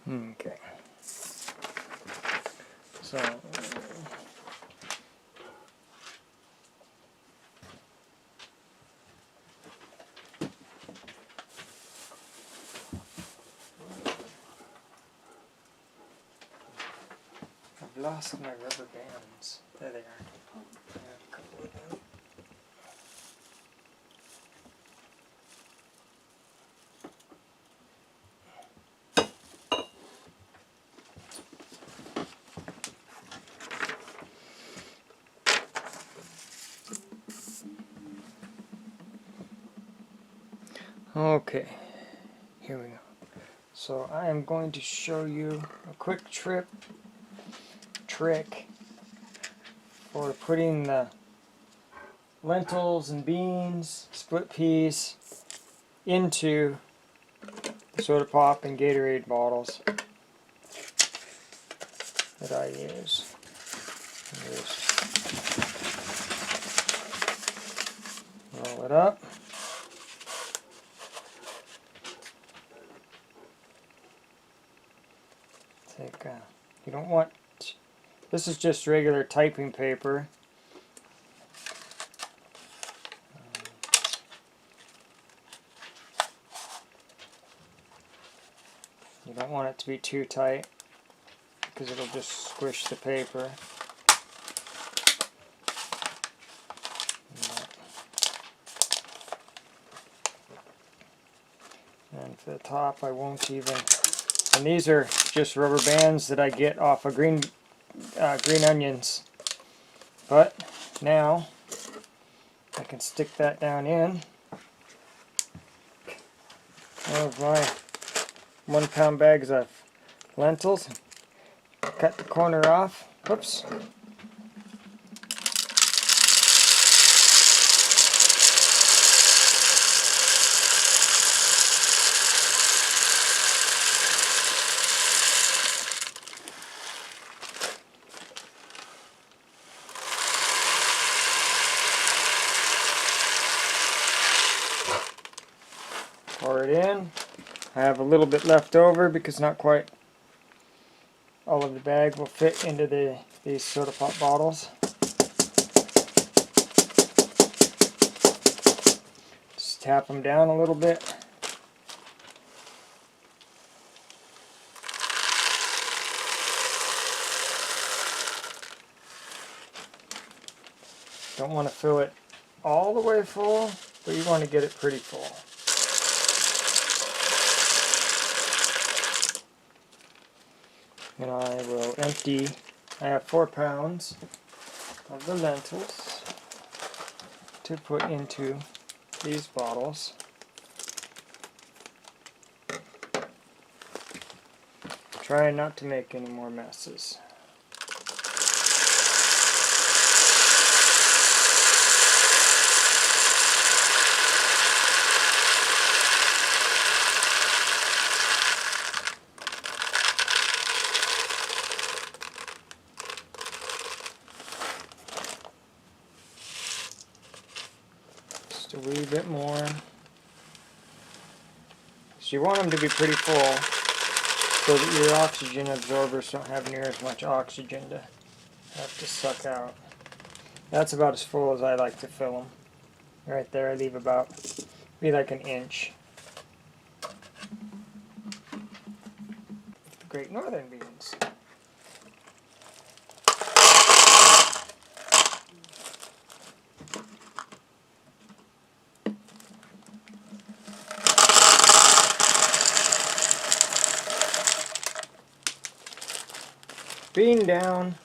Okay. So I've lost my rubber bands. There they are. I have a couple of them. Okay, here we go. So I am going to show you a quick trick for putting the lentils and beans, split peas, into the soda pop and Gatorade bottles that I use. Just roll it up. You don't want, this is just regular typing paper. You don't want it to be too tight because it'll just squish the paper. And for the top, I won't even. And these are just rubber bands that I get off of green onions. But now I can stick that down in. One of my 1 pound bags of lentils. Cut the corner off. Whoops. Pour it in. I have a little bit left over because not quite all of the bag will fit into these soda pop bottles. Just tap them down a little bit. Don't want to fill it all the way full, but you want to get it pretty full. And I will empty, I have 4 pounds of the lentils to put into these bottles. Try not to make any more messes. Just a wee bit more. So you want them to be pretty full so that your oxygen absorbers don't have near as much oxygen to have to suck out. That's about as full as I like to fill them. Right there I leave about, be like an inch. The Great Northern beans. Bean down.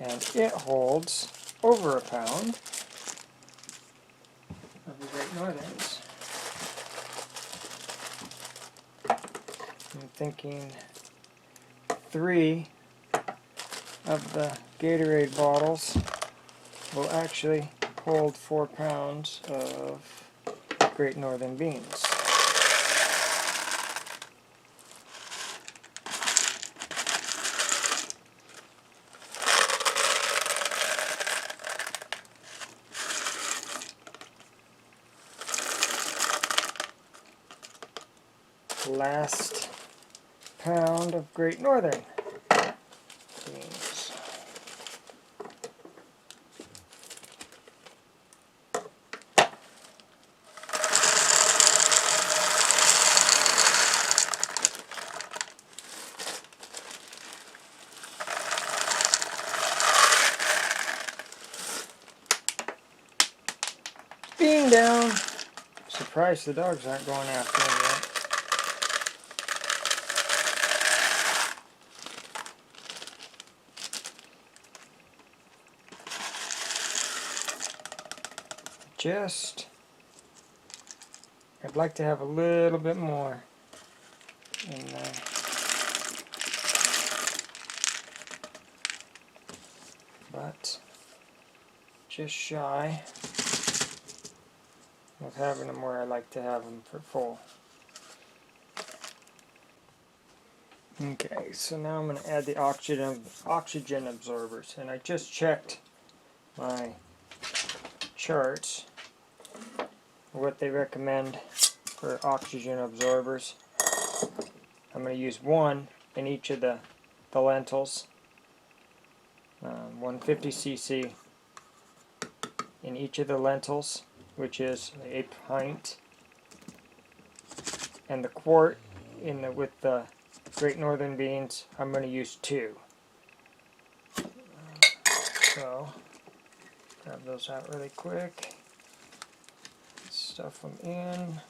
And it holds over 1 pound of the Great Northerns. I'm thinking 3 of the Gatorade bottles will actually hold 4 pounds of Great Northern beans. last pound of Great Northern beans. Bean down. Surprised the dogs aren't going after him yet. I'd like to have a little bit more in there. But just shy of having them where I like to have them for full. Okay, so now I'm going to add the oxygen absorbers, and I just checked my charts, what they recommend for oxygen absorbers. I'm going to use one in each of the lentils, 150 cc in each of the lentils, which is a pint, and the quart with the Great Northern beans, I'm going to use 2. So grab those out really quick, stuff them in.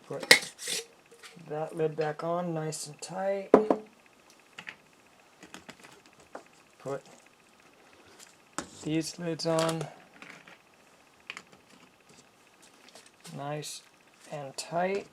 Put that lid back on nice and tight. Put these lids on nice and tight.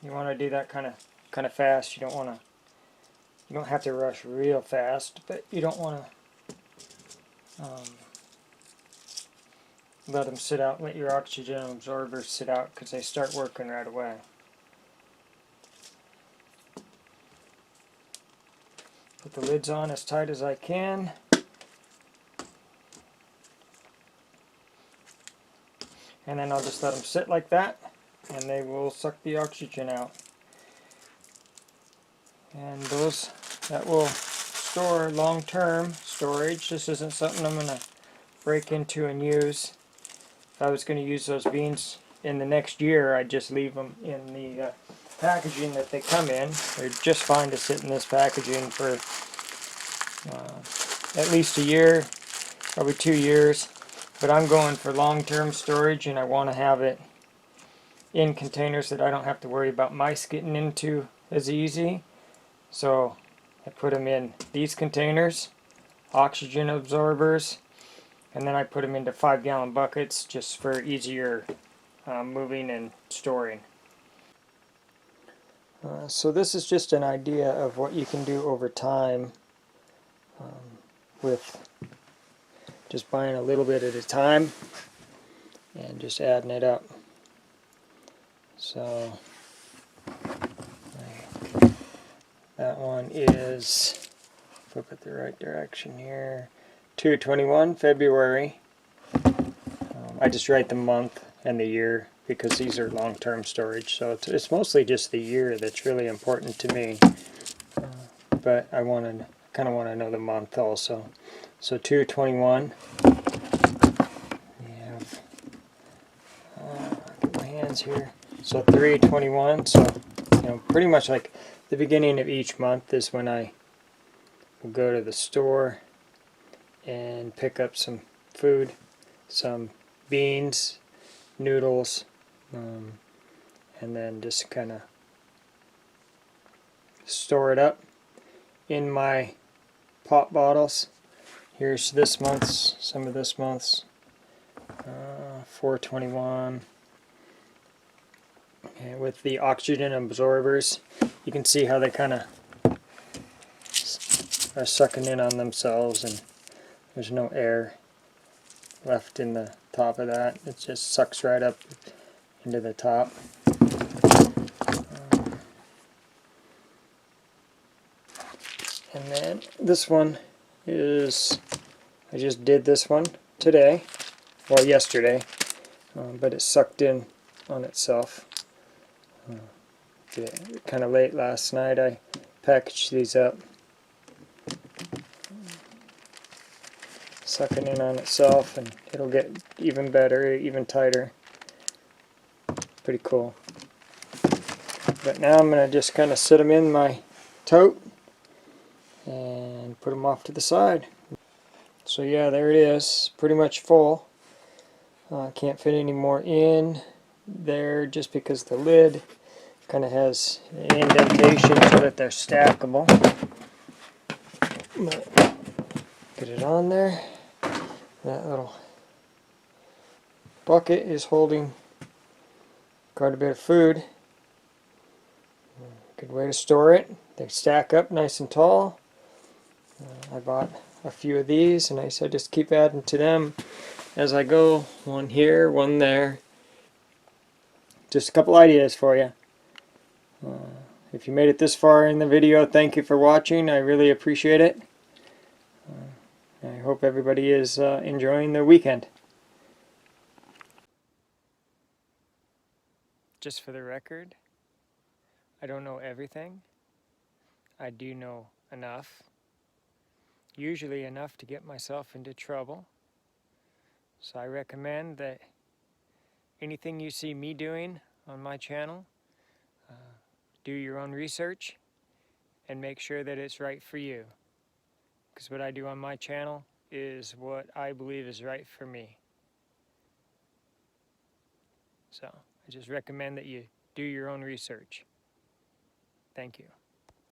You want to do that kind of fast. You don't have to rush real fast, but you don't want to let them sit out. Let your oxygen absorbers sit out because they start working right away. Put the lids on as tight as I can. And then I'll just let them sit like that, and they will suck the oxygen out. And that will store long-term storage. This isn't something I'm going to break into and use. If I was going to use those beans in the next year, I'd just leave them in the packaging that they come in. They're just fine to sit in this packaging for at least a year, probably 2 years. But I'm going for long-term storage, and I want to have it in containers that I don't have to worry about mice getting into as easy. So I put them in these containers, oxygen absorbers, and then I put them into 5-gallon buckets just for easier moving and storing. So this is just an idea of what you can do over time with just buying a little bit at a time and just adding it up. So that one is, flip it the right direction here, 2/21 February. I just write the month and the year because these are long-term storage, so it's mostly just the year that's really important to me. But I kind of want to know the month also. So 2/21. We have get my hands here. So 3/21. So pretty much like the beginning of each month is when I will go to the store and pick up some food, some beans, noodles, and then just kind of store it up in my pop bottles. Here's this month's, some of this month's, 421. And with the oxygen absorbers, you can see how they kind of are sucking in on themselves, and there's no air left in the top of that. It just sucks right up into the top. And then this one is, I just did this one today, well yesterday, but it sucked in on itself. Kind of late last night I packaged these up. Sucking in on itself, and it'll get even better, even tighter. Pretty cool. But now I'm going to just kind of sit them in my tote and put them off to the side. So yeah, there it is, pretty much full. Can't fit any more in there just because the lid kind of has an indentation so that they're stackable. But get it on there. That little bucket is holding quite a bit of food. Good way to store it. They stack up nice and tall. I bought a few of these, and I said just keep adding to them as I go. One here, one there. Just a couple ideas for you. If you made it this far in the video, thank you for watching. I really appreciate it. I hope everybody is enjoying their weekend. Just for the record, I don't know everything. I do know enough. Usually enough to get myself into trouble. So I recommend that anything you see me doing on my channel, do your own research and make sure that it's right for you. Because what I do on my channel is what I believe is right for me. So I just recommend that you do your own research. Thank you.